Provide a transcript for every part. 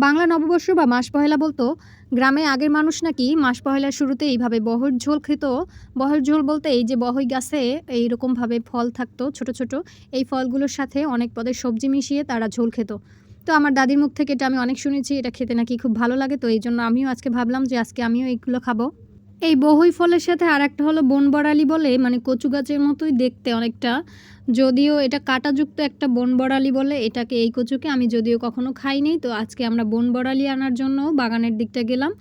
বাংলা নববর্ষ বা মাস পহেলা বলতো গ্রামে আগের মানুষ নাকি মাস পহেলার শুরুতে এইভাবে বহর ঝোল খেত। বহর ঝোল বলতে এই যে বহই গাছে এইরকমভাবে ফল থাকতো ছোট ছোট, এই ফলগুলোর সাথে অনেক পদের সবজি মিশিয়ে তারা ঝোল খেত। তো আমার দাদির মুখ থেকে এটা আমি অনেক শুনেছি, এটা খেতে নাকি খুব ভালো লাগে। তো এই জন্য আমিও আজকে ভাবলাম যে আজকে আমিও এইগুলো খাবো। এই বহই ফলের সাথে আরেকটা হলো বনবড়ালি বলে, মানে কচু গাছের মতোই দেখতে অনেকটা, যদিও এটা কাঁটাযুক্ত একটা বনবড়ালি বলে এটাকে। এই কচুকে আমি যদিও কখনো খাইনি। তো আজকে আমরা বনবড়ালি আনার জন্য বাগানের দিকটা গেলাম।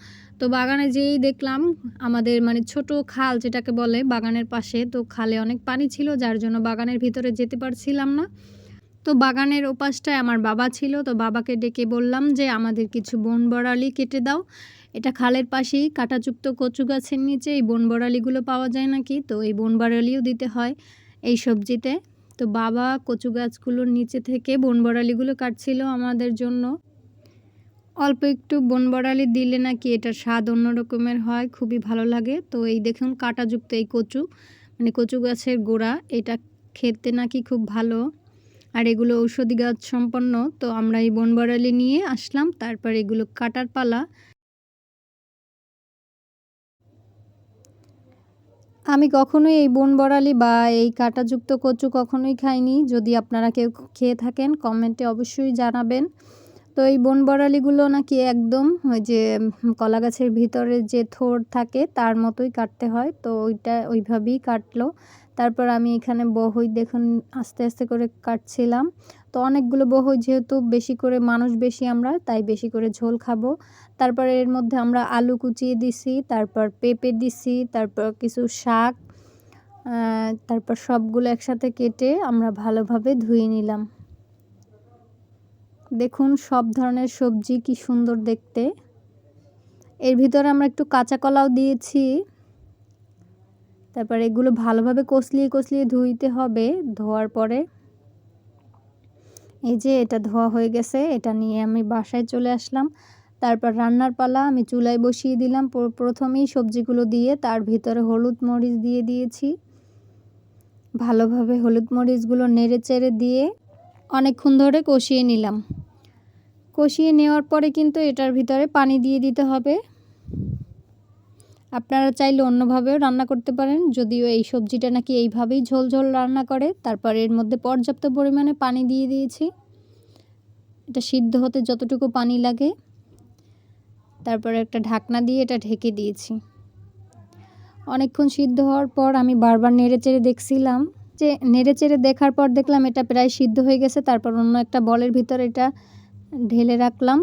তো বাগানে যেয়েই দেখলাম আমাদের মানে ছোট খাল যেটাকে বলে বাগানের পাশে, তো খালে অনেক পানি ছিল যার জন্য বাগানের ভিতরে যেতে পারছিলাম না। তো বাগানের ওপাশটায় আমার বাবা ছিল, তো বাবাকে ডেকে বললাম যে আমাদের কিছু বনবড়ালি কেটে দাও। এটা খালের পাশেই কাঁটাযুক্ত কচু গাছের নিচে এই বনবড়ালিগুলো পাওয়া যায় নাকি, তো এই বনবড়ালিও দিতে হয় এই সবজিতে। তো বাবা কচু গাছগুলোর নিচে থেকে বনবড়ালিগুলো কাটছিল আমাদের জন্য। অল্প একটু বনবড়ালি দিলে নাকি এটার স্বাদ অন্য রকমের হয়, খুবই ভালো লাগে। তো এই দেখুন কাঁটাযুক্ত এই কচু, মানে কচু গাছের গোড়া, এটা খেতে নাকি খুব ভালো, আর এগুলো ঔষধি গাছ সম্পন্ন। তো আমরা এই বনবড়ালি নিয়ে আসলাম, তারপর এগুলো কাটার পালা। আমি কখনোই এই বনবড়ালি বা এই কাঁটাযুক্ত কচু কখনোই খাইনি। যদি আপনারা কেউ খেয়ে থাকেন কমেন্টে অবশ্যই জানাবেন। তো এই বনবড়ালিগুলো নাকি একদম ওই যে কলা গাছের ভিতরে যে থোড় থাকে তার মতোই কাটতে হয়, তো ওইটা ওইভাবেই কাটলো। তারপর আমি এখানে বহই দেখুন আস্তে আস্তে করে কাটছিলাম। তো অনেকগুলো বহই, যেহেতু বেশি করে মানুষ বেশি আমরা, তাই বেশি করে ঝোল খাবো। তারপরে এর মধ্যে আমরা আলু কুচিয়ে দিছি, তারপর পেঁপে দিছি, তারপর কিছু শাক, তারপর সবগুলো একসাথে কেটে আমরা ভালোভাবে ধুয়ে নিলাম। দেখুন সব ধরনের সবজি কি সুন্দর দেখতে। এর ভিতরে আমরা একটু কাঁচা কলাও দিয়েছি। তারপর এগুলো ভালোভাবে কষলিয়ে কষলিয়ে ধুইতে হবে। ধোয়ার পরে এই যে এটা ধোয়া হয়ে গেছে, এটা নিয়ে আমি বাসায় চলে আসলাম। তারপর রান্নার পালা, আমি চুলায় বসিয়ে দিলাম। প্রথমেই সবজিগুলো দিয়ে তার ভিতরে হলুদ মরিচ দিয়ে দিয়েছি। ভালোভাবে হলুদ মরিচগুলো নেড়ে চেড়ে দিয়ে অনেকক্ষণ ধরে কষিয়ে নিলাম। কষিয়ে নেওয়ার পরে কিন্তু এটার ভিতরে পানি দিয়ে দিতে হবে। আপনারা চাইলে অন্যভাবেও রান্না করতে পারেন, যদিও এই সবজিটা নাকি এইভাবেই ঝোল ঝোল রান্না করে। তারপর এর মধ্যে পর্যাপ্ত পরিমাণে পানি দিয়ে দিয়েছি, এটা সিদ্ধ হতে যতটুকু পানি লাগে। তারপরে একটা ঢাকনা দিয়ে এটা ঢেকে দিয়েছি। অনেকক্ষণ সিদ্ধ হওয়ার পর আমি বারবার নেড়েচেড়ে দেখছিলাম, যে নেড়েচেড়ে দেখার পর দেখলাম এটা প্রায় সিদ্ধ হয়ে গেছে। তারপর অন্য একটা বলের ভিতরে এটা ঢেলে রাখলাম।